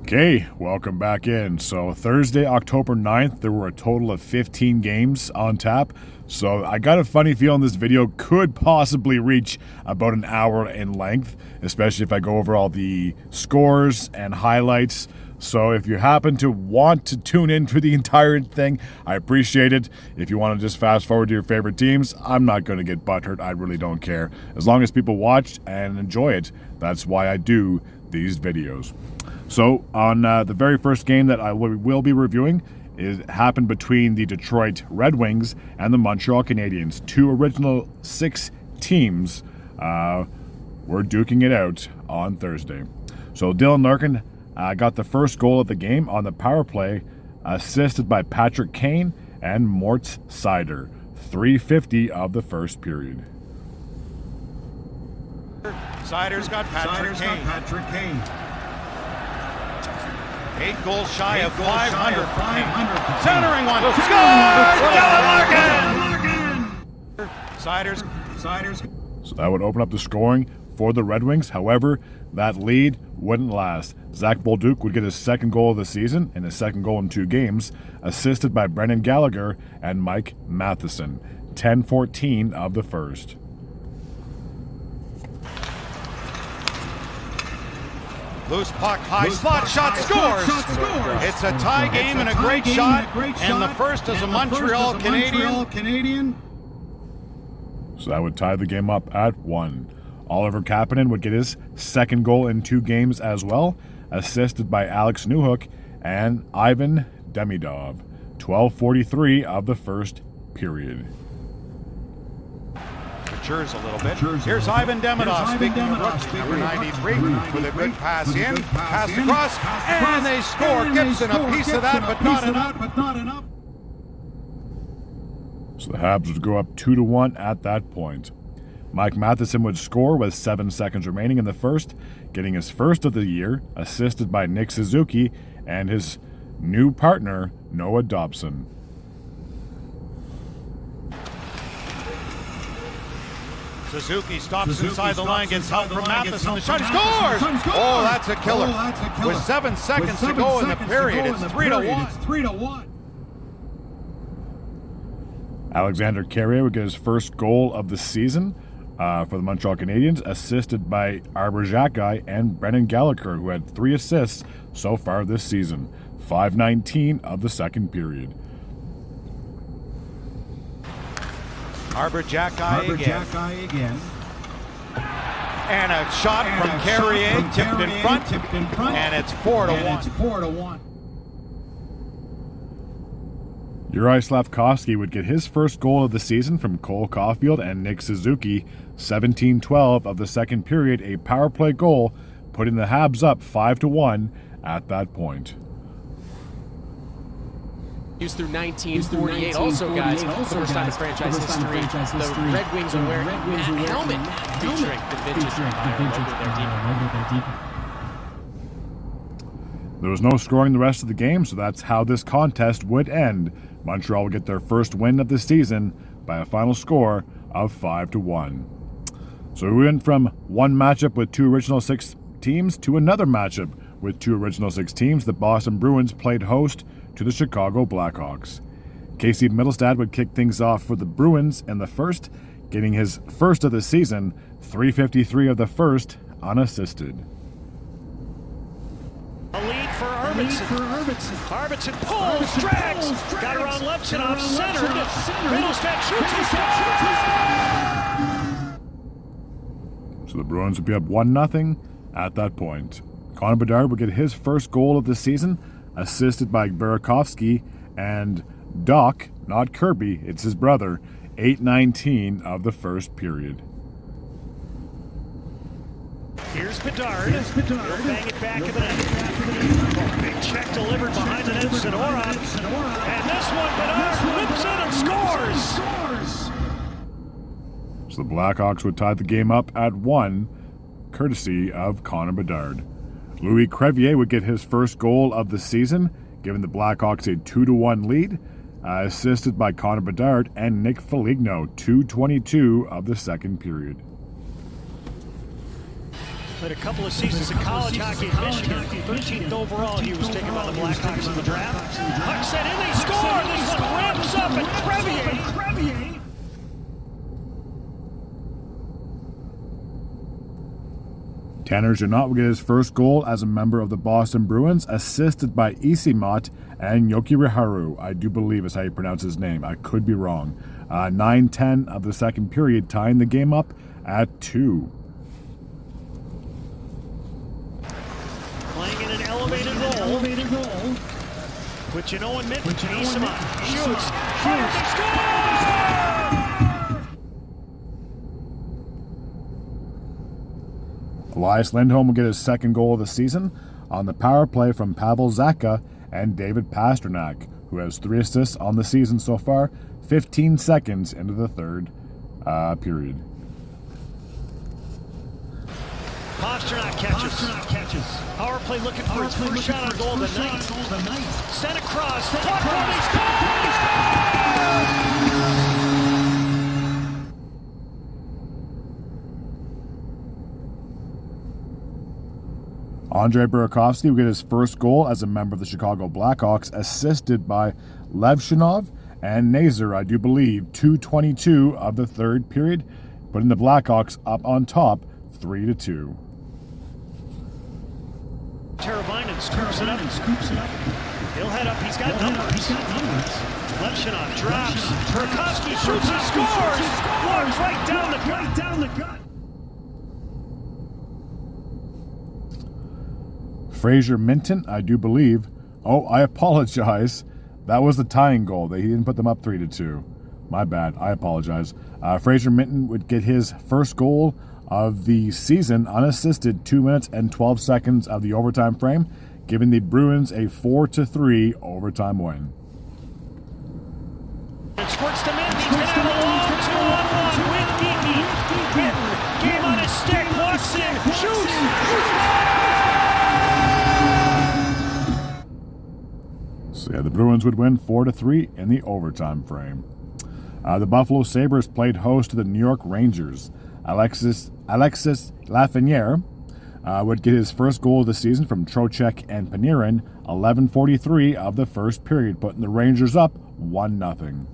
Okay, welcome back in. So Thursday, October 9th, there were a total of 15 games on tap. So I got a funny feeling this video could possibly reach about an hour in length, especially if I go over all the scores and highlights. So if you happen to want to tune in for the entire thing, I appreciate it. If you want to just fast forward to your favorite teams, I'm not going to get butthurt. I really don't care. As long as people watch and enjoy it, that's why I do these videos. So on the very first game that I will be reviewing, it happened between the Detroit Red Wings and the Montreal Canadiens. Two original six teams were duking it out on Thursday. So Dylan Larkin got the first goal of the game on the power play, assisted by Patrick Kane and Moritz Seider. 3:50 of the first period. Seider's got Patrick Kane. 8 goals shy of 500. Centering one. Score! Dylan Larkin! Seider's. So that would open up the scoring for the Red Wings. However, that lead wouldn't last. Zach Bolduc would get his second goal of the season and his second goal in 2 games, assisted by Brendan Gallagher and Mike Matheson. 10:14 of the first. Loose puck, high slot shot, scores! It's a tie game and a great shot, and the first is a Montreal Canadian. So that would tie the game up at 1. Oliver Kapanen would get his second goal in 2 games as well, assisted by Alex Newhook and Ivan Demidov. 12:43 of the first period. Matures a little bit. Here's Ivan Demidov, speaking of rookie, number 93, with a good pass in, pass across, and they score. Gibson a piece of that, but not enough. So the Habs would go up 2-1 at that point. Mike Matheson would score with 7 seconds remaining in the first, getting his first of the year, assisted by Nick Suzuki and his new partner, Noah Dobson. Suzuki stops inside the line, gets help from Matheson. The shot, he scores! Oh, that's a killer. With 7 seconds to go in the period, it's 3-1. Alexander Carrier would get his first goal of the season for the Montreal Canadiens, assisted by Arbor Xhekaj and Brendan Gallagher, who had 3 assists so far this season. 5:19 of the second period. Arbor Xhekaj again. And a shot from Carrier, tipped in front, and it's 4-1. Juraj Slafkovsky would get his first goal of the season from Cole Caulfield and Nick Suzuki. 17:12 of the second period, a power play goal, putting the Habs up 5-1 at that point. Used through 1948. Also, guys, for the first time in franchise history, the Red Wings are wearing that helmet featuring the vintage logo there deep. There was no scoring the rest of the game, so that's how this contest would end. Montreal would get their first win of the season by a final score of 5-1. So we went from one matchup with 2 original 6 teams to another matchup with 2 original 6 teams. The Boston Bruins played host to the Chicago Blackhawks. Casey Mittelstadt would kick things off for the Bruins in the first, getting his first of the season, 3:53 of the first, unassisted. A lead for Arvidsson. Arvidsson pulls, drags, got around Levchinov, centered. Mittelstadt shoots, he scores! So the Bruins would be up 1-0 at that point. Connor Bedard would get his first goal of the season, assisted by Burakovsky and Doc, not Kirby, it's his brother. 8:19 of the first period. Here's Bedard. He'll bang it back in the net. Big check delivered behind the net, Sidorov. And this one, Bedard whips in and scores! So the Blackhawks would tie the game up at 1, courtesy of Connor Bedard. Louis Crevier would get his first goal of the season, giving the Blackhawks a 2-1 lead, assisted by Connor Bedard and Nick Foligno. 2:22 of the second period. Played a couple of seasons of college hockey in Michigan. 13th overall, he was taken by the Blackhawks in the draft. Puck sent in, they score! This one ramps up, and Crevier. Tanner Janot will get his first goal as a member of the Boston Bruins, assisted by Isimot and Yokiriharu. I do believe is how you pronounce his name. I could be wrong. 9:10 of the second period, tying the game up at 2. Playing in an elevated role. Which you know and Mitch, Isimot shoots, fires, and scores! Elias Lindholm will get his second goal of the season on the power play from Pavel Zacha and David Pastrnak, who has 3 assists on the season so far, 15 seconds into the third period. Pastrnak catches. Power play looking for his first shot on goal of the night. Sent across. Puck one, he scores! Andrei Burakovsky will get his first goal as a member of the Chicago Blackhawks, assisted by Levshunov and Nazar, I do believe, 2:22 of the third period, putting the Blackhawks up on top 3-2. Teravainen scoops it up. He'll head up. He's got numbers. Levshunov drops. Burakovsky shoots and scores. Scores right down the gut. Fraser Minton, I do believe. Oh, I apologize. That was the tying goal. He didn't put them up 3-2. My bad. I apologize. Fraser Minton would get his first goal of the season unassisted, 2 minutes and 12 seconds of the overtime frame, giving the Bruins a 4-3 overtime win. It squirts to Minton. He's going to have a long 2-on-1 with Geeky. Minton, game on his stick, walks in, shoots. So yeah, the Bruins would win 4-3 in the overtime frame. The Buffalo Sabres played host to the New York Rangers. Alexis Lafreniere would get his first goal of the season from Trocheck and Panarin, 11:43 of the first period, putting the Rangers up 1-0.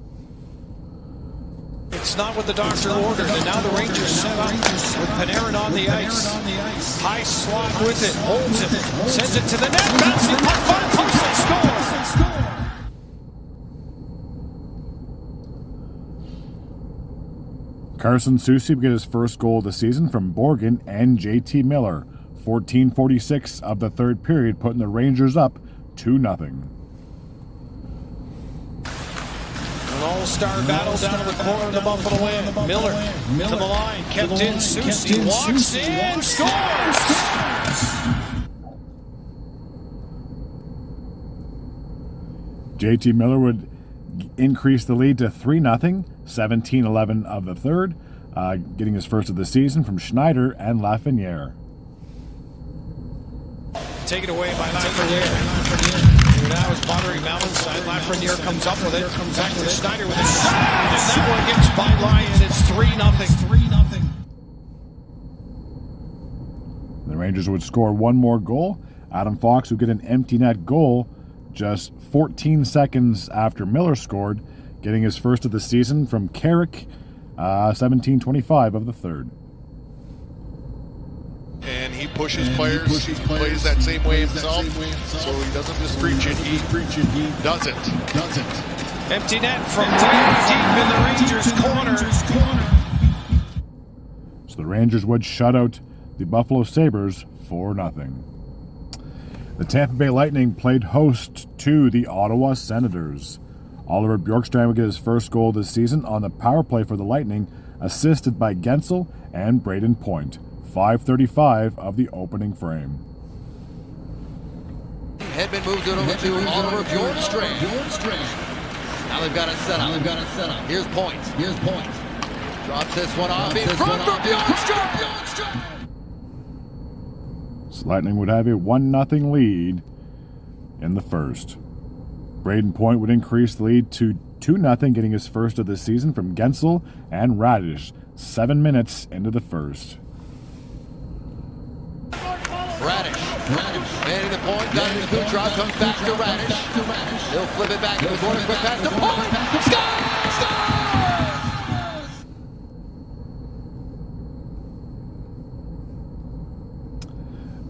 It's not what the doctor ordered, and now the Rangers set up with Panarin on the ice. High slot with it, holds it, sends it to the net, bouncing puck, fun post, and score! Carson Soucy would get his first goal of the season from Borgen and JT Miller, 14:46 of the third period, putting the Rangers up 2-0. An all-star battle down in the corner of the Buffalo end. Miller to the line, kept in. Soucy walks in, scores! JT Miller would increase the lead to 3-0, 17-11 of the third, getting his first of the season from Schneider and Lafreniere. Taken away by Lafreniere. Now is bothering Mountainside. Lafreniere comes up with it. Back to Schneider with a shot. And that one gets by Lyon. It's 3-0. The Rangers would score one more goal. Adam Fox would get an empty net goal just 14 seconds after Miller scored, getting his first of the season from Carrick, 17:25 of the third. And he pushes players, he plays that same way himself, so he doesn't just preach it, he does it. Empty net from way deep in the Rangers' corner. So the Rangers would shut out the Buffalo Sabres 4-0. The Tampa Bay Lightning played host to the Ottawa Senators. Oliver Bjorkstrand would get his first goal this season on the power play for the Lightning, assisted by Gensel and Braden Point. 5:35 of the opening frame. Hedman moves it over to Oliver Bjorkstrand. Now they've got it set up. Here's Point. Drops this one off in front for Bjorkstrand. So Lightning would have a 1-0 lead in the first. Braden Point would increase the lead to 2-0, getting his first of the season from Gensel and Radish, 7 minutes into the first. Manning the point, got it to Kucherov, comes back to Radish. He'll flip it back to the corner, quick pass to Point. Scores!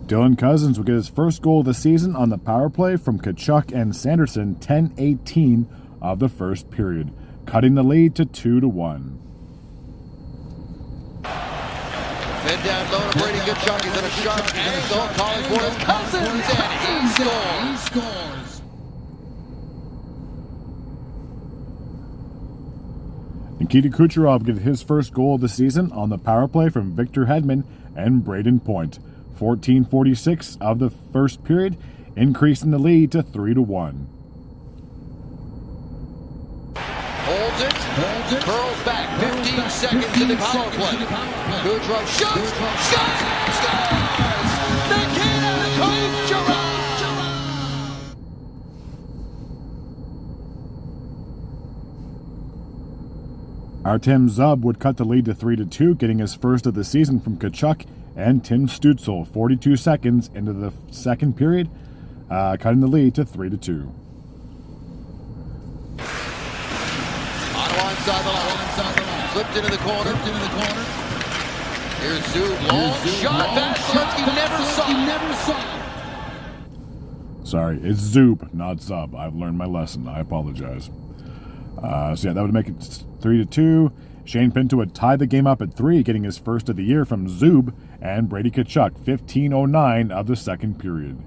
Dylan Cousins will get his first goal of the season on the power play from Tkachuk and Sanderson, 10:18 of the first period, cutting the lead to 2-1. Fed down low to Brady Tkachuk. He's at a sharp angle, calling for his Cousins, and he scores. Nikita Kucherov gets his first goal of the season on the power play from Victor Hedman and Braden Point, 14:46 of the first period, increasing the lead to 3-1. Holds it, curls back, 15 seconds in the power play. Kucherov shoots, scores! Nikita Kucherov! Artem Zub would cut the lead to 3-2, getting his first of the season from Tkachuk and Tim Stützle, 42 seconds into the second period, cutting the lead to 3-2. Ottawa inside the line, flipped into the corner. Here's Zub, long shot, Vasilevsky never saw. Sorry, it's Zub, not Zub. I've learned my lesson. I apologize. So yeah, that would make it 3-2. Shane Pinto would tie the game up at 3, getting his first of the year from Zub and Brady Tkachuk, 15:09 of the second period.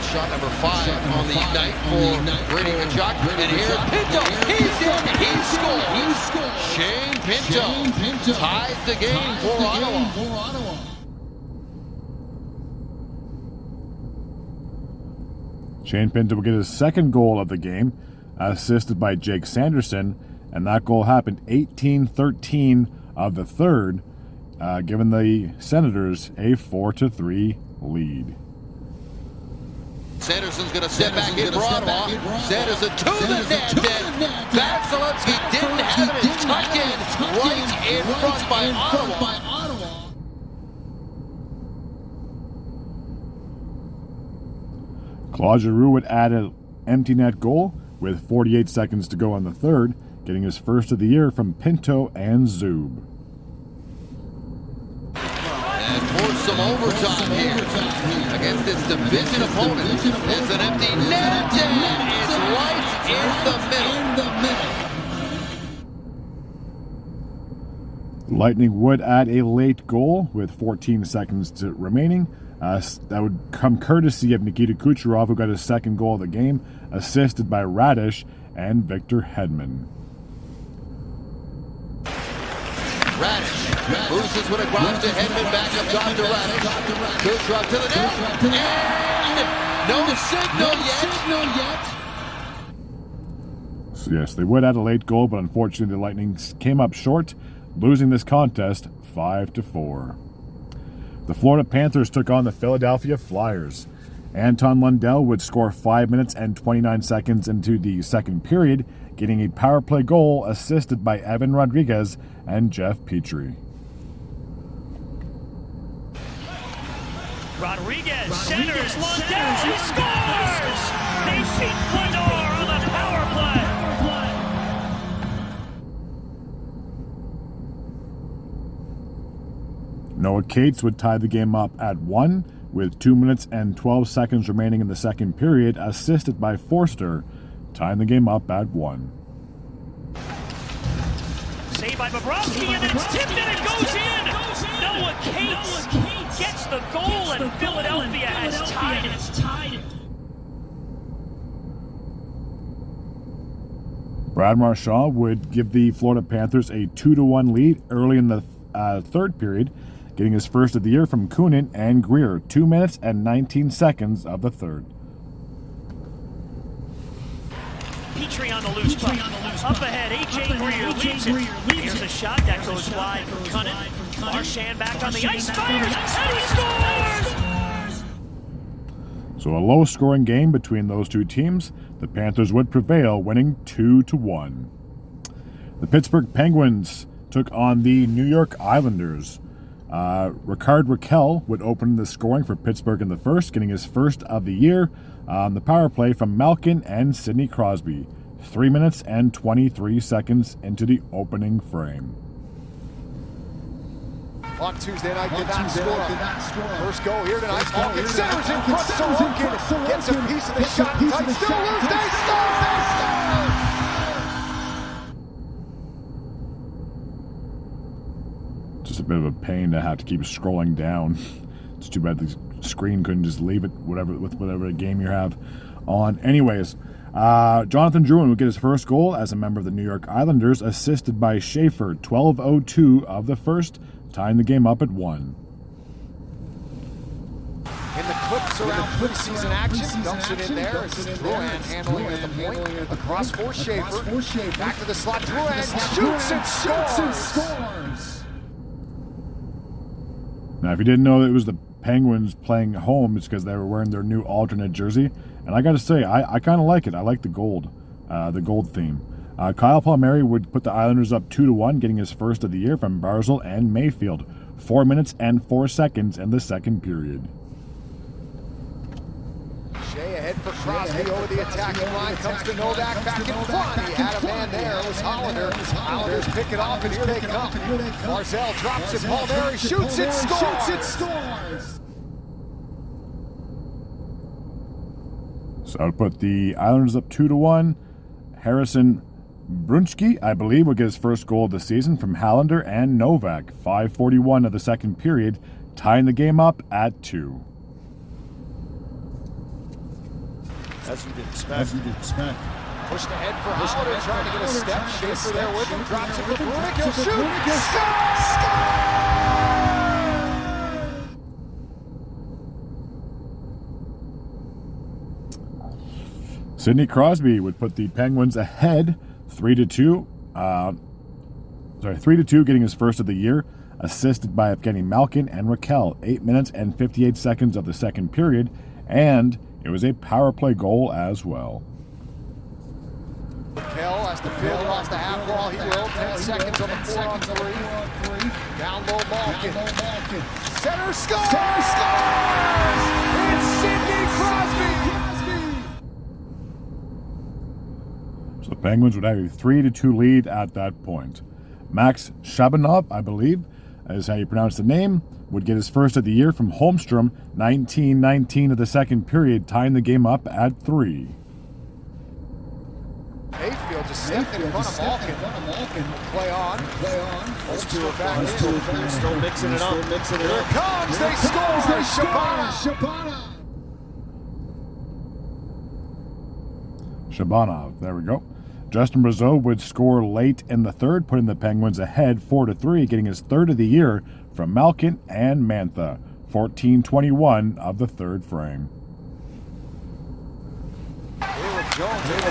Shot number 5 on the night for Brady Tkachuk. And here's Pinto. He's in. He scores. Shane Pinto ties the game for Ottawa. Shane Pinto will get his second goal of the game, assisted by Jake Sanderson, and that goal happened 18:13 of the third, giving the Senators a 4-3 lead. Sanderson's going to step back in for Ottawa. Sanderson to the net. Vasilevsky didn't have it. It's tucked in right in front by Ottawa. Claude Giroux would add an empty net goal with 48 seconds to go on the third, getting his first of the year from Pinto and Zub. And towards some overtime here against this division opponent. It's an empty net, and it's right in the middle. Lightning would add a late goal with 14 seconds remaining. That would come courtesy of Nikita Kucherov, who got his second goal of the game, assisted by Radish and Victor Hedman. Radish loses when it drops to Hedman, back up top to Radish. Kucherov to the net, and no signal yet. So yes, they would add a late goal, but unfortunately the Lightning came up short, losing this contest 5-4. The Florida Panthers took on the Philadelphia Flyers. Anton Lundell would score 5 minutes and 29 seconds into the second period, getting a power play goal assisted by Evan Rodriguez and Jeff Petrie. Rodriguez centers, Lundell, he scores! They beat Lindor on the power play. Noah Cates would tie the game up at 1 with 2 minutes and 12 seconds remaining in the second period, assisted by Forster, tying the game up at 1. Saved by Bobrovsky, and it's tipped and it goes in! Noah Cates gets the goal, and Philadelphia has tied it. Brad Marchand would give the Florida Panthers a 2-1 lead early in the third period, getting his first of the year from Kunin and Greer, 2 minutes and 19 seconds of the third. Petrie on the loose puck. Up ahead, A.J. Greer leads it. Here's a shot that goes wide from Kunin. Marchand back on the ice, fires, and he scores! So a low-scoring game between those two teams. The Panthers would prevail, winning 2-1. The Pittsburgh Penguins took on the New York Islanders. Ricard Raquel would open the scoring for Pittsburgh in the first, getting his first of the year on the power play from Malkin and Sidney Crosby. 3 minutes and 23 seconds into the opening frame. On Tuesday night, did not score. First goal here tonight. Malkin centers in front. Sorokin gets a piece of the shot. Tight, still loose. They score! Just a bit of a pain to have to keep scrolling down. It's too bad the screen couldn't just leave it with whatever game you have on. Anyways, Jonathan Drouin would get his first goal as a member of the New York Islanders, assisted by Schaefer. 12:02 of the first, tying the game up at 1. In the clips around preseason action, dumps it in there. It's Drouin handling at the point. Across for Schaefer. Back to the slot. Drouin shoots and scores. Now, if you didn't know that it was the Penguins playing home, it's because they were wearing their new alternate jersey. And I got to say, I kind of like it. I like the gold theme. Kyle Palmieri would put the Islanders up 2-1, getting his first of the year from Barzal and Mayfield. 4 minutes and 4 seconds in the second period. Shea ahead for Crosby over the attacking line. Comes to Novak back in front. He had a man there. It was Hollander. Islanders pick it off, and here they come. Barzal drops it. Palmieri shoots it, scores! So I would put the Islanders up 2-1. Harrison Brunschke, I believe, would get his first goal of the season from Hallander and Novak. 5:41 of the second period, tying the game up at 2. As you did expect. Pushed ahead for Hollander, trying to get a step. Schaefer there with him, drops it for Brunik. He'll shoot! Score! Sidney Crosby would put the Penguins ahead 3-2. 3-2, getting his first of the year, assisted by Evgeny Malkin and Raquel. 8 minutes and 58 seconds of the second period, and it was a power play goal as well. Raquel has to field across the half wall. He will. 10 seconds on the 4-on-3. Down low, Malkin. Center scores! It's Sidney Crosby! So the Penguins would have a 3-2 lead at that point. Max Shabanov, I believe, is how you pronounce the name, would get his first of the year from Holmstrom. 19-19 of the second period, tying the game up at 3. Mayfield just stepped in front of Malkin. Play on. Those two are back in. Still mixing it up. Here it comes. They score. Shabanov, there we go. Justin Brazeau would score late in the third, putting the Penguins ahead 4-3, getting his third of the year from Malkin and Mantha. 14:21 of the third frame. Jones able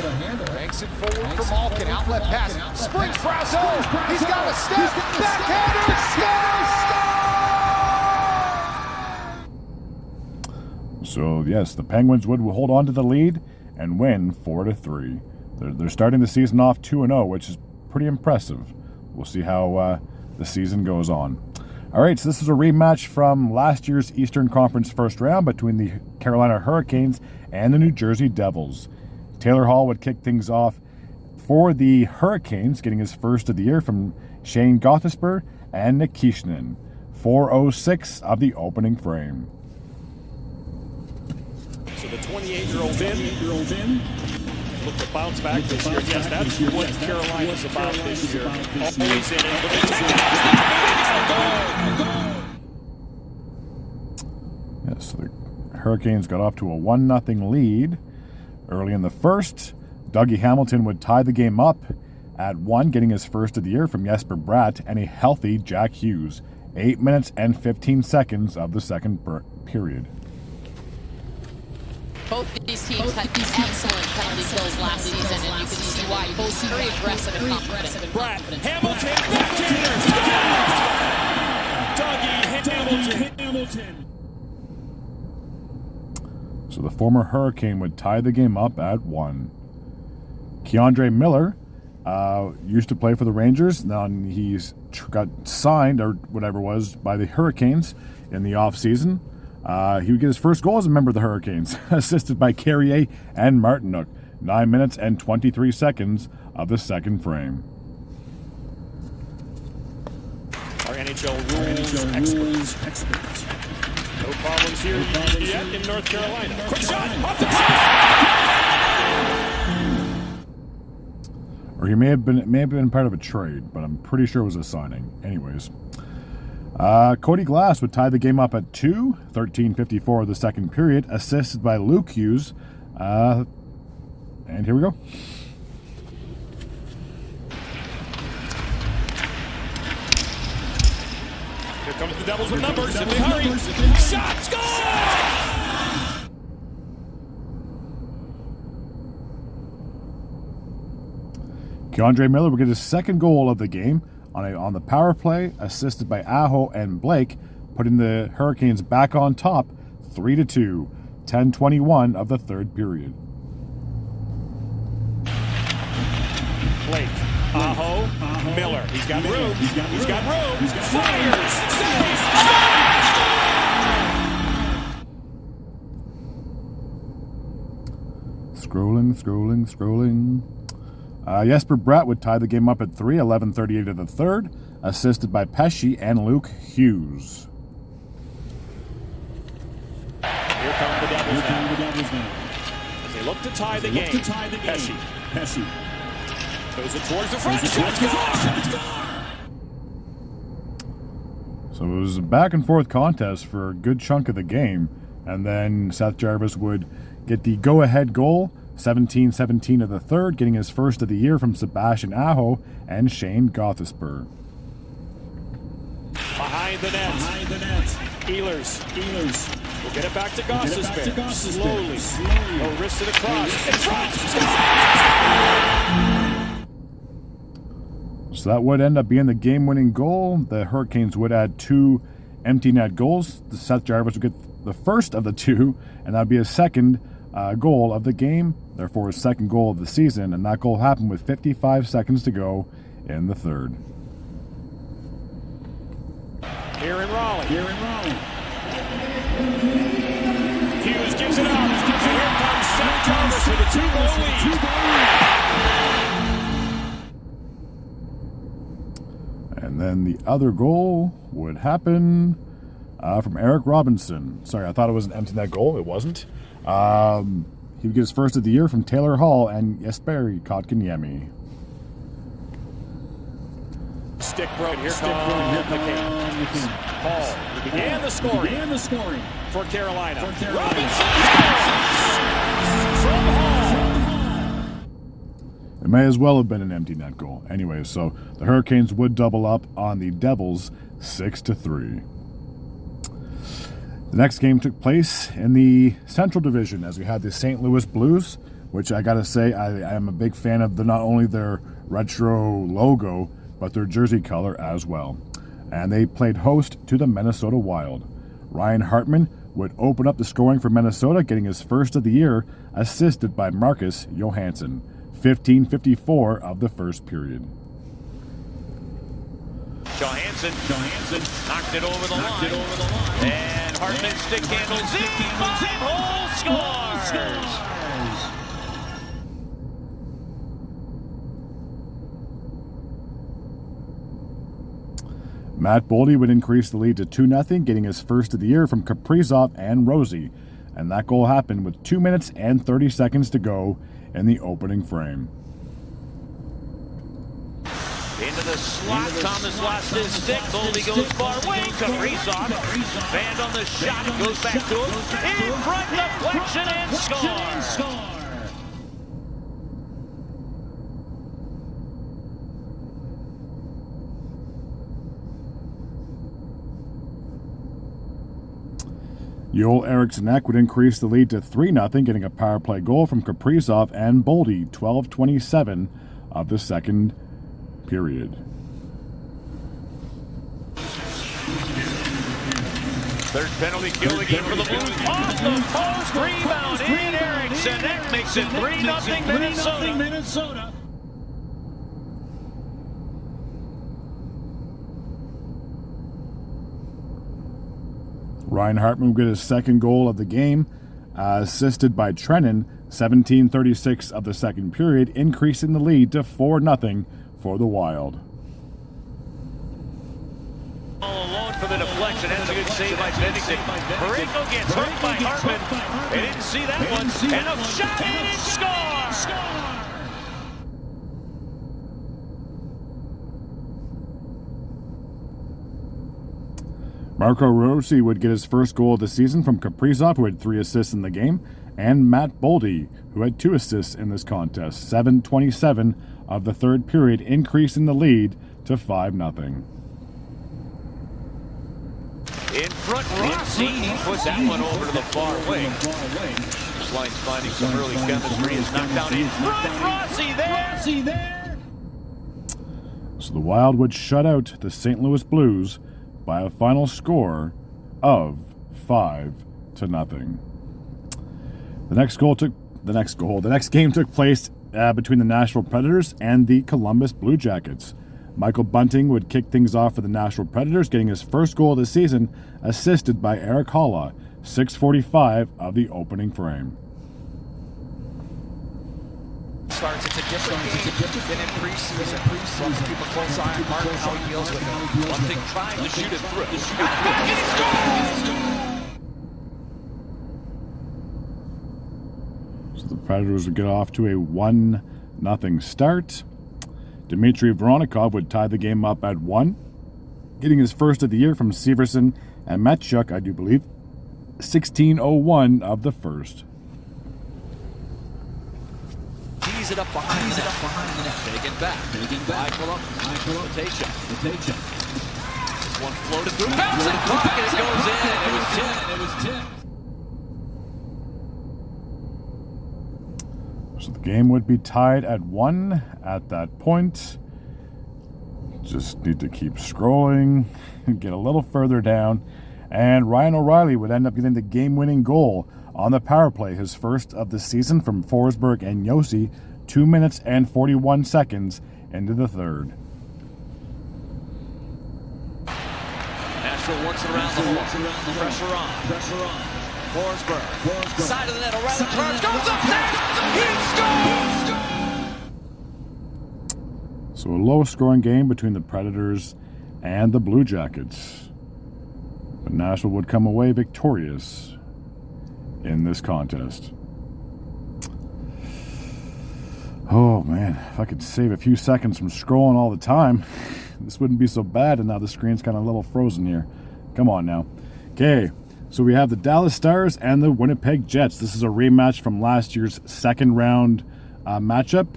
to handle. Banks it forward for Malkin. Outlet pass. Springs Brazeau. He's got a step. Backhander. Score! So, yes, the Penguins would hold on to the lead and win 4-3. They're starting the season off 2-0, which is pretty impressive. We'll see how the season goes on. All right, so this is a rematch from last year's Eastern Conference first round between the Carolina Hurricanes and the New Jersey Devils. Taylor Hall would kick things off for the Hurricanes, getting his first of the year from Shane Gothisber and Nick Kishnin. 4:06 of the opening frame. So the 28-year-old in. Look to bounce back this year. Yes, that's what Carolina's about this year. Always in it. Yes, the Hurricanes got off to a 1-0 lead early in the first. Dougie Hamilton would tie the game up at 1, getting his first of the year from Jesper Bratt and a healthy Jack Hughes. 8 minutes and 15 seconds of the second period. Both these teams had excellent penalty kills last season, and you can see why. Both very aggressive and confident. Brad Hamilton, Dougie Hamilton. So the former Hurricane would tie the game up at 1. Keandre Miller used to play for the Rangers. Now he's got signed, or whatever it was, by the Hurricanes in the offseason. He would get his first goal as a member of the Hurricanes, assisted by Carrier and Martinook. 9 minutes and 23 seconds of the second frame. Our NHL rules experts. No problems here yet in North Carolina. Quick shot off the top. Or he may have been part of a trade, but I'm pretty sure it was a signing. Anyways, Cody Glass would tie the game up at 2, 13:54 of the second period, assisted by Luke Hughes. And here we go. Here comes the Devils with numbers. If they hurry, shot, score! Keandre Miller would get his second goal of the game on the power play, assisted by Aho and Blake, putting the Hurricanes back on top, 3-2, 10:21 of the third period. Blake, Aho, Miller. He's got room. He's got room. Fires. Saves. Scrolling. Jesper Bratt would tie the game up at 3, 11:38 of the third, assisted by Pesce and Luke Hughes. Here come the Devils now. As they look to tie the game. Pesce. Goes it towards the front. So it was a back and forth contest for a good chunk of the game, and then Seth Jarvis would get the go-ahead goal, 17-17 of the third, getting his first of the year from Sebastian Aho and Shane Gothisper. Behind the net. Ehlers. We'll get it back to Gothisper. Slowly. No wrist to the cross. In front. So that would end up being the game-winning goal. The Hurricanes would add 2 empty net goals. Seth Jarvis would get the first of the 2, and that would be his second goal of the game, therefore his second goal of the season, and that goal happened with 55 seconds to go in the third. Here in Raleigh. Hughes gives it up. And here comes Seth Jarvis with a 2-goal lead. And then the other goal would happen from Eric Robinson. Sorry, I thought it was an empty net goal. It wasn't. He would get his first of the year from Taylor Hall and Jesperi Kotkaniemi. Stick broke. Here comes the Kings. Hall began the scoring for Carolina. Robinson from Hall. It may as well have been an empty net goal. Anyway, so the Hurricanes would double up on the Devils 6-3. The next game took place in the Central Division as we had the St. Louis Blues, which I gotta say I am a big fan of not only their retro logo, but their jersey color as well. And they played host to the Minnesota Wild. Ryan Hartman would open up the scoring for Minnesota, getting his first of the year, assisted by Marcus Johansson. 15:54 of the first period. Johansson knocked it over the line. And Hartman stick handles in. 5-hole scores! Matt Boldy would increase the lead to 2-0, getting his first of the year from Kaprizov and Rosie. And that goal happened with 2 minutes and 30 seconds to go in the opening frame. Into the slot, Thomas lost his stick. Boldy goes far away. Kaprizov, band on the shot, goes back to him. In front, deflection, and score! Joel Eriksson-Ek would increase the lead to 3-0, getting a power play goal from Kaprizov and Boldy, 12:27 of the second period. Third penalty kill the game for the Blues. Off the post, rebound in Eriksson. That makes it 3-0 Minnesota. Ryan Hartman would get his second goal of the game, assisted by Trennan, 17:36 of the second period, increasing the lead to 4-0 for the Wild. All alone for the deflection. That's a good save by Bennington. Parayko gets hurt by Hartman. They didn't see that one. And a shot and score! Marco Rossi would get his first goal of the season from Kaprizov, who had 3 assists in the game, and Matt Boldy, who had 2 assists in this contest. 7:27 of the third period, increasing the lead to 5-0. In front, Rossi. He put that one over to the far wing. This line's finding some early chemistry. Is knocked down in front. Rossi there. So the Wild would shut out the St. Louis Blues by a final score of 5-0. The next game took place between the Nashville Predators and the Columbus Blue Jackets. Michael Bunting would kick things off for the Nashville Predators, getting his first goal of the season, assisted by Eric Holla, 6:45 of the opening frame. Starts, it's a different game than in preseason. So keep a close eye on Martin, how he deals with it. Bunting trying to shoot it through. And he scores! So the Predators would get off to a 1-0 start. Dmitry Voronikov would tie the game up at 1, getting his first of the year from Severson and Matchuk, I do believe, 16:01 of the first. Tees it up behind the net. Taken back. Eichel up. Latasha. This one floated through. Bouncing puck and it goes in. It was tipped. So the game would be tied at 1 at that point. Just need to keep scrolling and get a little further down. And Ryan O'Reilly would end up getting the game-winning goal on the power play, his first of the season from Forsberg and Josi, 2 minutes and 41 seconds into the third. Nashville works it around the hole. Pressure on. Forsberg. Side of the net. O'Reilly charge. Goes upstairs. He scores! So a low-scoring game between the Predators and the Blue Jackets. But Nashville would come away victorious in this contest. Oh man, if I could save a few seconds from scrolling all the time, this wouldn't be so bad, and now the screen's kind of a little frozen here. Come on now. Okay, so we have the Dallas Stars and the Winnipeg Jets. This is a rematch from last year's second round matchup.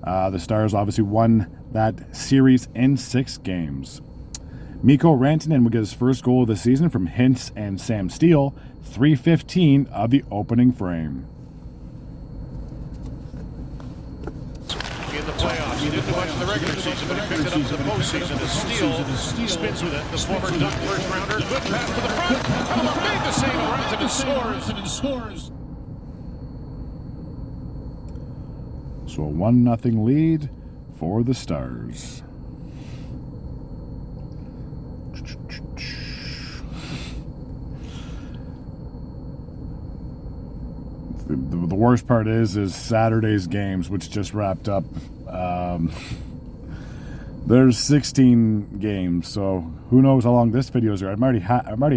The Stars obviously won that series in 6 games. Mikko Rantanen would get his first goal of the season from Hintz and Sam Steele, 3:15 of the opening frame. In the playoffs, he didn't do much in the regular season, but he picked it up in the postseason as Steele spins with it. The former Duck first rounder, good pass to the front. How made the save, Rantanen scores. So a 1-0 lead for the Stars. The worst part is Saturday's games, which just wrapped up. There's 16 games, so who knows how long this video is. I'm already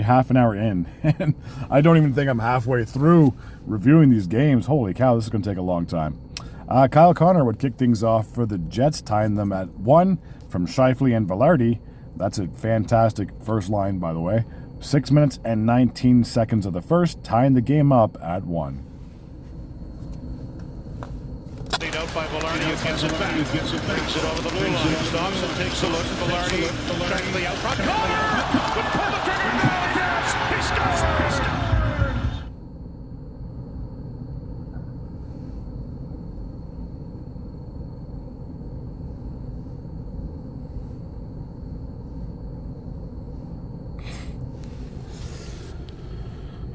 half an hour in, and I don't even think I'm halfway through reviewing these games. Holy cow, this is going to take a long time. Kyle Connor would kick things off for the Jets, tying them at 1 from Scheifele and Velarde. That's a fantastic first line, by the way. 6 minutes and 19 seconds of the first, tying the game up at 1. Out by Velarde, gets it back. Brings it over the blue line. Stops and takes a look. Velarde directly out front. Connor would pull the trigger. Yes, he scores!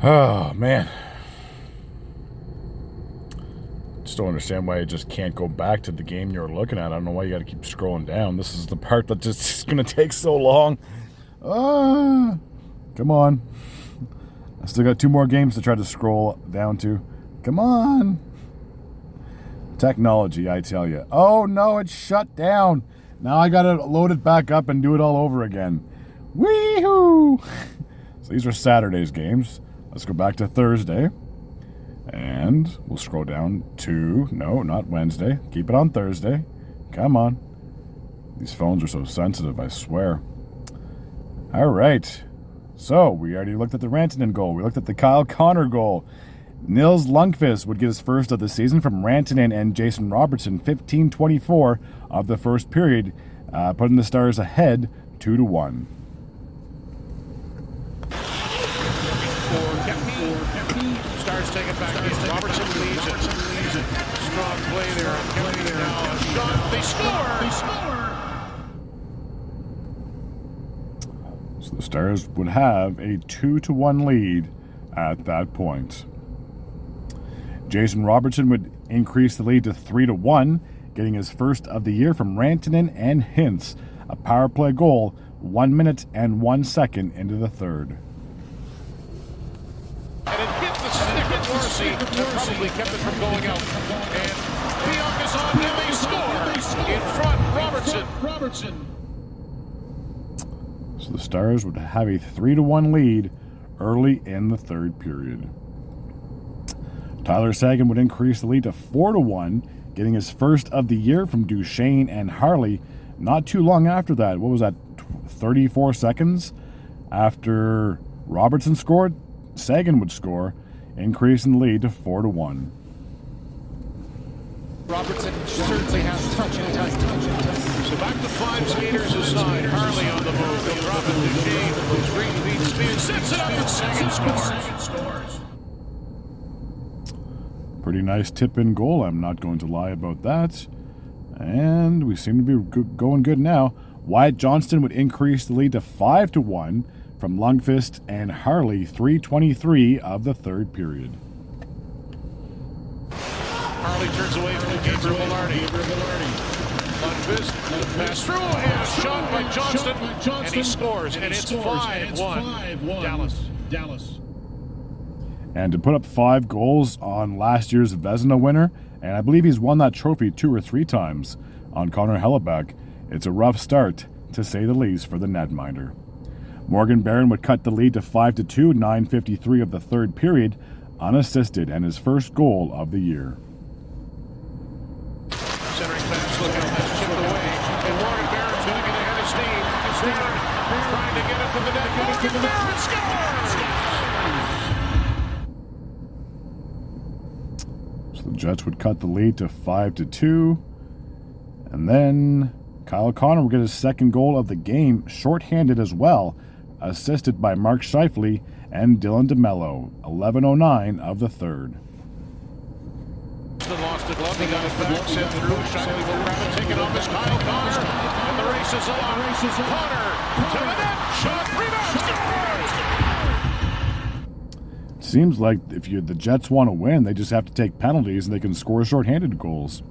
Oh, man. Just don't understand why you just can't go back to the game you're looking at. I don't know why you got to keep scrolling down. This is the part that just is going to take so long. Come on. I still got 2 more games to try to scroll down to. Come on. Technology, I tell you. Oh no, it's shut down. Now I gotta load it back up and do it all over again. Wee-hoo! So these are Saturday's games. Let's go back to Thursday. And we'll scroll down to, no, not Wednesday. Keep it on Thursday. Come on. These phones are so sensitive, I swear. All right. So we already looked at the Rantanen goal. We looked at the Kyle Connor goal. Nils Lundqvist would get his first of the season from Rantanen and Jason Robertson, 15:24 of the first period, putting the Stars ahead 2-1. Stars take it back in. Robertson leads it. Strong play there. Kennedy now a shot. They score! So the Stars would have a 2-1 lead at that point. Jason Robertson would increase the lead to 3-1, getting his first of the year from Rantanen and Hintz. A power play goal, 1 minute and 1 second into the third. And it hit the stick of Dorsey and probably kept it from going out. And Pionk is on and they score! In front, Robertson. So the Stars would have a 3-1 lead early in the third period. Tyler Seguin would increase the lead to 4-1, getting his first of the year from Duchesne and Harley. Not too long after that, what was that, 34 seconds after Robertson scored, Seguin would score, increasing the lead to 4-1. Robertson certainly has touching time. So back to 5 skaters aside. Harley on the move. They drop it to Duchesne, who's green beat speed, sets it up, and Seguin scores. Pretty nice tip-in goal, I'm not going to lie about that. And we seem to be going good now. Wyatt Johnston would increase the lead to 5-1 from Lundqvist and Harley, 3:23 of the third period. Harley turns away from Gabriel Velarde. Lundqvist, pass through, and a shot by Johnston, and he scores, and it's 5-1. Dallas. And to put up 5 goals on last year's Vezina winner, and I believe he's won that trophy 2 or 3 times, on Connor Hellebuck, it's a rough start, to say the least, for the netminder. Morgan Barron would cut the lead to 5-2, 9:53 of the third period, unassisted, and his first goal of the year. Centering pass, look out, that's chipped away, and Morgan Barron's going to get ahead of steam. Barron trying to get it to the net. Morgan Barron scores! So the Jets would cut the lead to 5-2, and then Kyle Connor would get his second goal of the game, shorthanded as well, assisted by Mark Scheifele and Dylan DeMello, 11:09 of the third. Lost the glove, he got it back, sent through, Scheifele will grab it, take it off, it's Kyle Connor, and the race is on. Connor to the net, shot, rebound, scores! Seems like if the Jets want to win, they just have to take penalties and they can score shorthanded goals.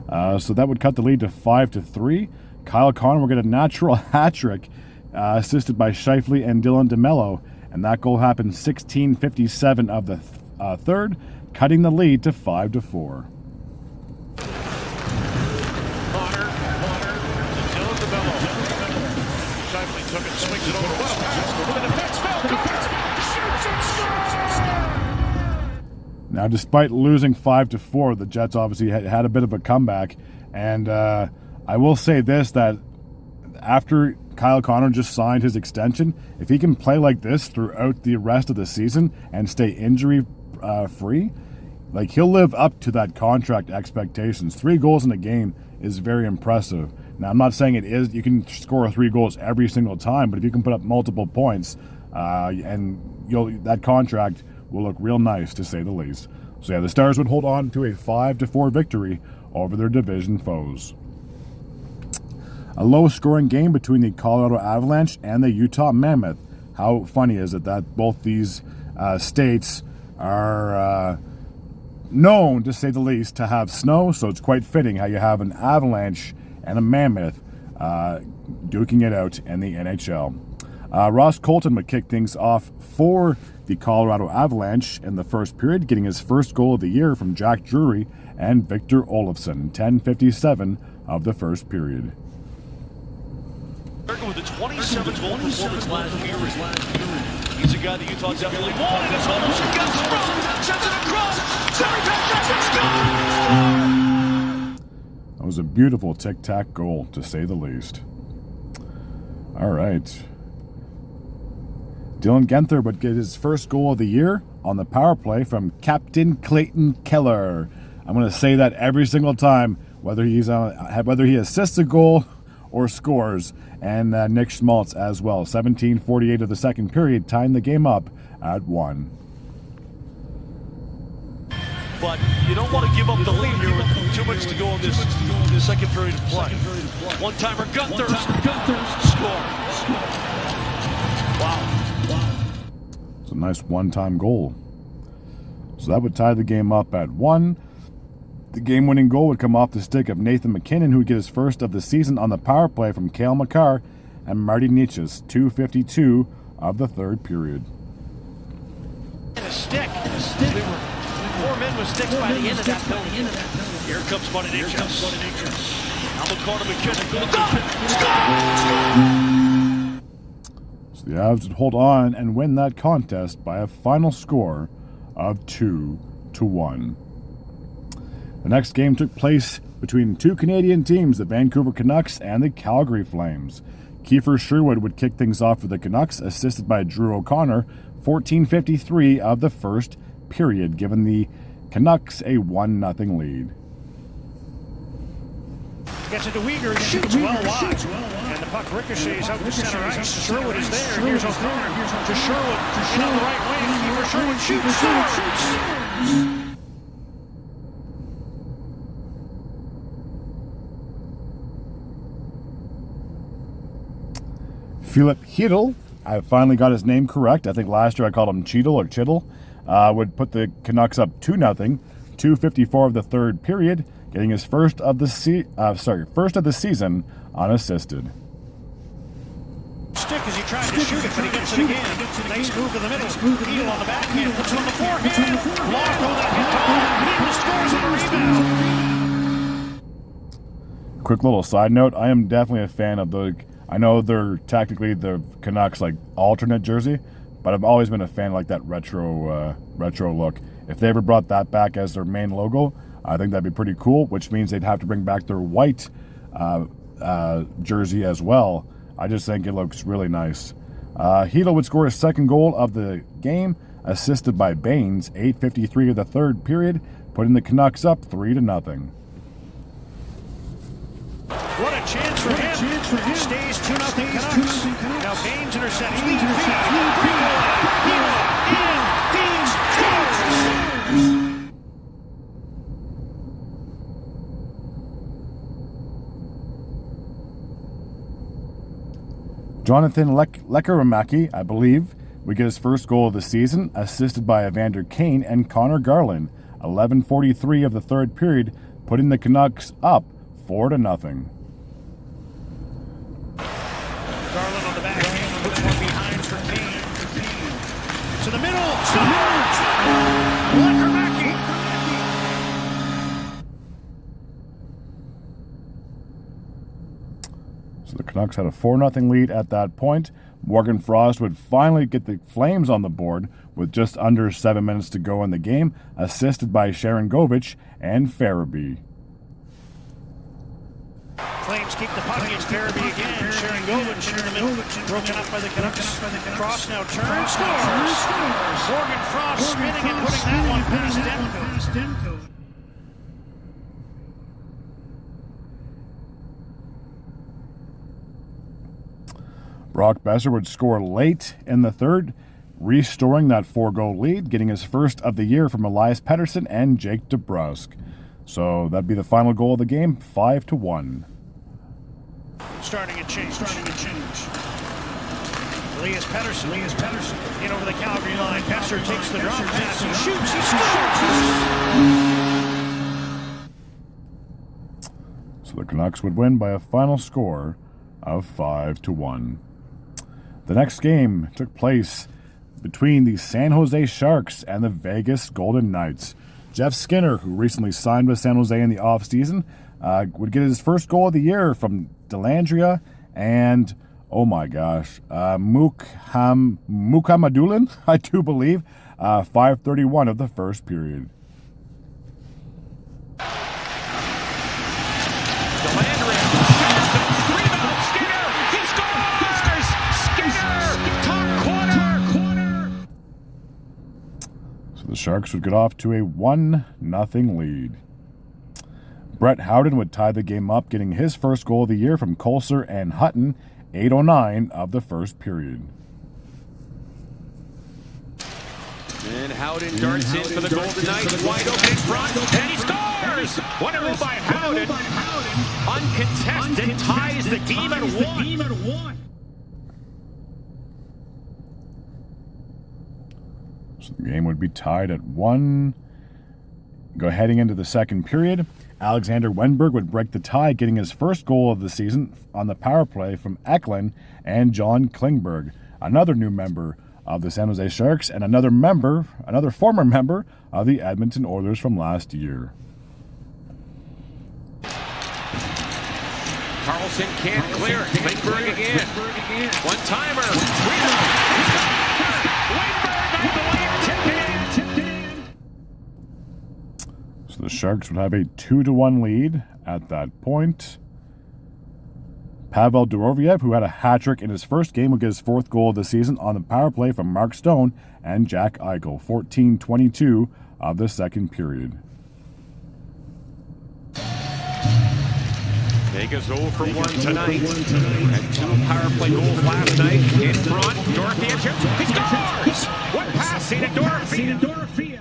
So that would cut the lead to 5-3. Kyle Connor will get a natural hat trick, assisted by Scheifele and Dylan DeMello, and that goal happened 16:57 of the third, cutting the lead to 5-4. Connor to Dylan DeMello. Scheifele took it, swings it over. What a pass for the defense. Shoots and scores! Now, despite losing 5-4, the Jets obviously had a bit of a comeback, and I will say this, that after Kyle Connor just signed his extension, if he can play like this throughout the rest of the season and stay injury free, like, he'll live up to that contract expectations. 3 goals in a game is very impressive. Now, I'm not saying you can score 3 goals every single time, but if you can put up multiple points, and that contract will look real nice, to say the least. So yeah, the Stars would hold on to a 5-4 victory over their division foes. A low-scoring game between the Colorado Avalanche and the Utah Mammoth. How funny is it that both these states are known, to say the least, to have snow, so it's quite fitting how you have an Avalanche and a Mammoth duking it out in the NHL. Ross Colton would kick things off for the Colorado Avalanche in the first period, getting his first goal of the year from Jack Drury and Victor Olofsson, 10:57 of the first period. With a 27-goal performance last year. He's a guy that Utah definitely wanted. It's almost got sprung, sends it across, Terry Patrick, score! That was a beautiful tic-tac goal, to say the least. All right. Dylan Guenther would get his first goal of the year on the power play from Captain Clayton Keller. I'm going to say that every single time, whether he assists a goal or scores. And Nick Schmaltz as well. 17:48 of the second period, tying the game up at 1. But you don't want to give up the lead here with too much to go in this second period of play. One-timer, Guenther, score. Wow. It's a nice one-time goal. So that would tie the game up at 1. The game-winning goal would come off the stick of Nathan McKinnon, who would get his first of the season on the power play from Cale Makar and Marty Nietzsche's 2:52 of the third period. And a stick. There were 4 men with sticks by the end of that building. Here comes Marty Nietzsche. Now McCarter McKinnon. So the Avs would hold on and win that contest by a final score of 2-1. The next game took place between two Canadian teams, the Vancouver Canucks and the Calgary Flames. Kiefer Sherwood would kick things off for the Canucks, assisted by Drew O'Connor, 14:53 of the first period, giving the Canucks a 1-0 lead. Gets it to Uyghur, shoots well wide. And the puck ricochets out to center ice. Sherwood is there. Here's O'Connor. To Sherwood. In on the right wing. Kiefer Sherwood shoots. Scores! Philip Chytil, I finally got his name correct. I think last year I called him Cheadle or Chittle. Would put the Canucks up 2-0, 2:54 of the third period, getting his first of the season unassisted. Stick as he tried to shoot it, but he gets it again. Nice move to the middle. Chytil on the backhand, puts it on the forehand. Blocked on that hit. Chytil scores on the rebound. Quick little side note, I am definitely a fan of the... I know they're technically the Canucks like alternate jersey, but I've always been a fan of like that retro look. If they ever brought that back as their main logo, I think that'd be pretty cool, which means they'd have to bring back their white jersey as well. I just think it looks really nice. Chytil would score his second goal of the game, assisted by Baines, 8:53 of the third period, putting the Canucks up 3-0. What a chance for him. Stays 2-0 Canucks. Now Baines intercepts. Chytil in. Baines scores. Jonathan Lekkerimaki, I believe, would get his first goal of the season, assisted by Evander Kane and Connor Garland, 11:43 of the third period, putting the Canucks up 4-0. Garland on the backhand, puts one behind for Kane. To the middle, scores! Lekkerimaki. So the Canucks had a 4-0 lead at that point. Morgan Frost would finally get the Flames on the board with just under 7 minutes to go in the game, assisted by Sharon Govich and Farabee. Flames keep the puck against Farabee again. Sharon Govich in the middle. Broken up by the Canucks. Frost now turns. Scores! Morgan Frost spinning and putting that one past Demko. Brock Besser would score late in the third, restoring that 4-goal lead, getting his first of the year from Elias Pettersson and Jake DeBrusk. So that'd be the final goal of the game, 5-1. Starting a change. Elias Pettersson. In over the Calgary line. Besser takes the drop pass. He shoots. He scores! So the Canucks would win by a final score of 5-1. The next game took place between the San Jose Sharks and the Vegas Golden Knights. Jeff Skinner, who recently signed with San Jose in the offseason, would get his first goal of the year from Delandria and, oh my gosh, Mukamadulin, I do believe, 5:31 of the first period. The Sharks would get off to a 1-0 lead. Brett Howden would tie the game up, getting his first goal of the year from Kolser and Hutton, 8:09 of the first period. And Howden darts in for the Golden Knights, wide open in front, and he scores! What a move by Howden! Uncontested, ties the game at 1. So the game would be tied at 1. Heading into the second period, Alexander Wenberg would break the tie, getting his first goal of the season on the power play from Eklund and John Klingberg, another new member of the San Jose Sharks and another former member of the Edmonton Oilers from last year. Carlson can't clear it. Klingberg again. One-timer. So the Sharks would have a 2-1 lead at that point. Pavel Dorofeyev, who had a hat-trick in his first game, would get his fourth goal of the season on the power play from Mark Stone and Jack Eichel, 14:22 of the second period. Vegas 0 for 1 tonight. Had 2 power play goals last night. In front, Dorofeyev shoots. He scores! What passing to Dorofeyev?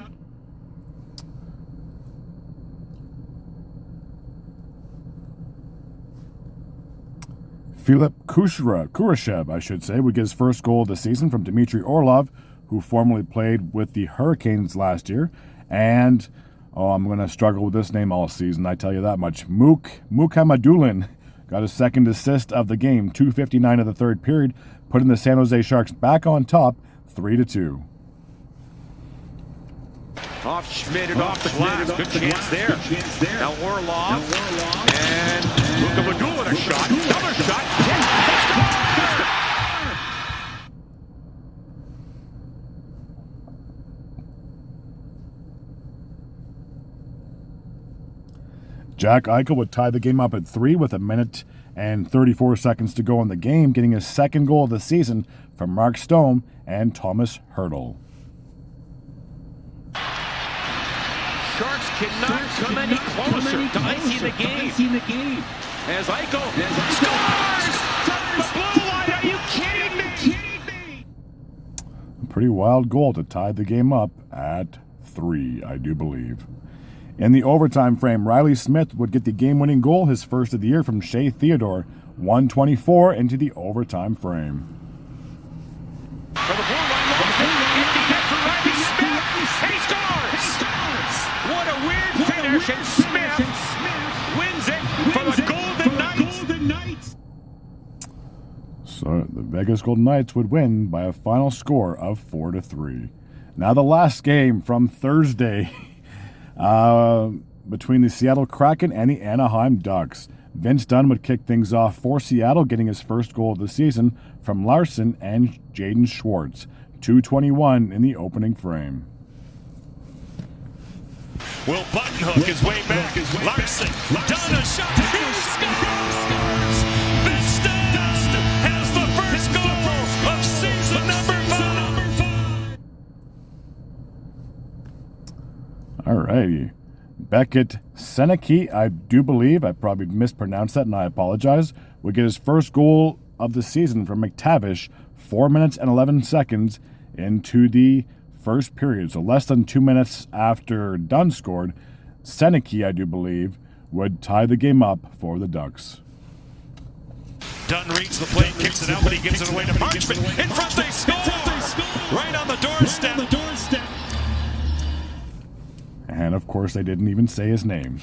Filip Kurashev, I should say, would get his first goal of the season from Dmitry Orlov, who formerly played with the Hurricanes last year. And, I'm going to struggle with this name all season, I tell you that much. Mukamadulin got his second assist of the game, 2:59 of the third period, putting the San Jose Sharks back on top, 3-2. Off Schmidt and off the glass. Good chance there. Now Orlov. And Mukamadulin a shot. Another shot. Jack Eichel would tie the game up at 3 with 1 minute and 34 seconds to go in the game, getting his second goal of the season from Mark Stone and Thomas Hertl. Sharks cannot come any closer to icing the game. As Eichel scores! The blue line, are you kidding me? A pretty wild goal to tie the game up at 3, I do believe. In the overtime frame, Riley Smith would get the game-winning goal, his first of the year, from Shea Theodore, 1:24 into the overtime frame. For the blue line, empty net for Riley Smith, and he scores! What a weird finish, and Smith wins it for the Golden Knights. So the Vegas Golden Knights would win by a final score of 4-3. Now the last game from Thursday between the Seattle Kraken and the Anaheim Ducks. Vince Dunn would kick things off for Seattle, getting his first goal of the season from Larson and Jaden Schwartz, 2:21 in the opening frame. Will buttonhook his way back. Larson, Dunn a shot. He scores! Vince Dunn has the first goal of season number 5. Alrighty. Beckett Seneke, I do believe, I probably mispronounced that and I apologize, would get his first goal of the season from McTavish, 4 minutes and 11 seconds into the first period. So less than 2 minutes after Dunn scored, Seneke, I do believe, would tie the game up for the Ducks. Dunn reads the plate, kicks it out, but he gives it away to Marchment. In front, they score! Right on the doorstep. And of course, they didn't even say his name.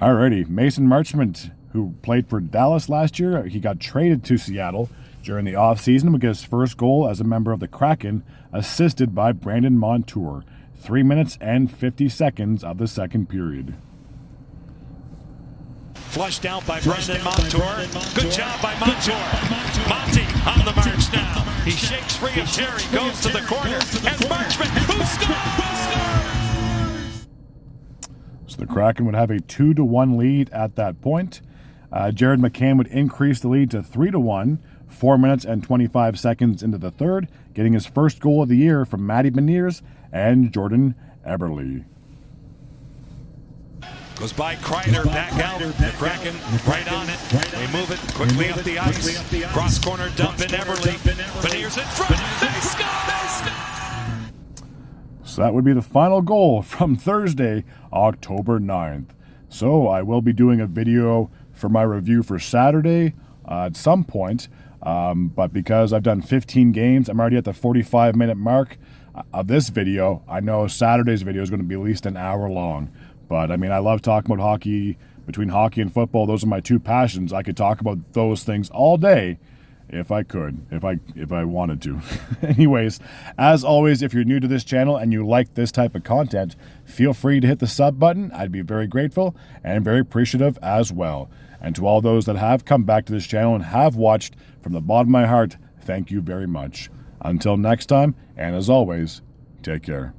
Alrighty, Mason Marchment, who played for Dallas last year, he got traded to Seattle. During the offseason, would get his first goal as a member of the Kraken, assisted by Brandon Montour. 3 minutes and 50 seconds of the second period. Flushed out by Brandon Montour. Good job by Montour. Monty on the march now. He shakes free of Terry, goes to the corner, and Marchman, who scores! So the Kraken would have a 2-1 lead at that point. Jared McCann would increase the lead to 3-1, 4 minutes and 25 seconds into the third, getting his first goal of the year from Matty Beniers and Jordan Eberle. Goes by Kreider, back out. The Kraken right on it. They move it quickly up the ice. Cross corner dump in Eberle. Beniers in front. They score! So that would be the final goal from Thursday, October 9th. So I will be doing a video for my review for Saturday at some point. But because I've done 15 games, I'm already at the 45-minute mark of this video. I know Saturday's video is going to be at least an hour long. But, I mean, I love talking about hockey. Between hockey and football, those are my two passions. I could talk about those things all day if I could, if I wanted to. Anyways, as always, if you're new to this channel and you like this type of content, feel free to hit the sub button. I'd be very grateful and very appreciative as well. And to all those that have come back to this channel and have watched, from the bottom of my heart, thank you very much. Until next time, and as always, take care.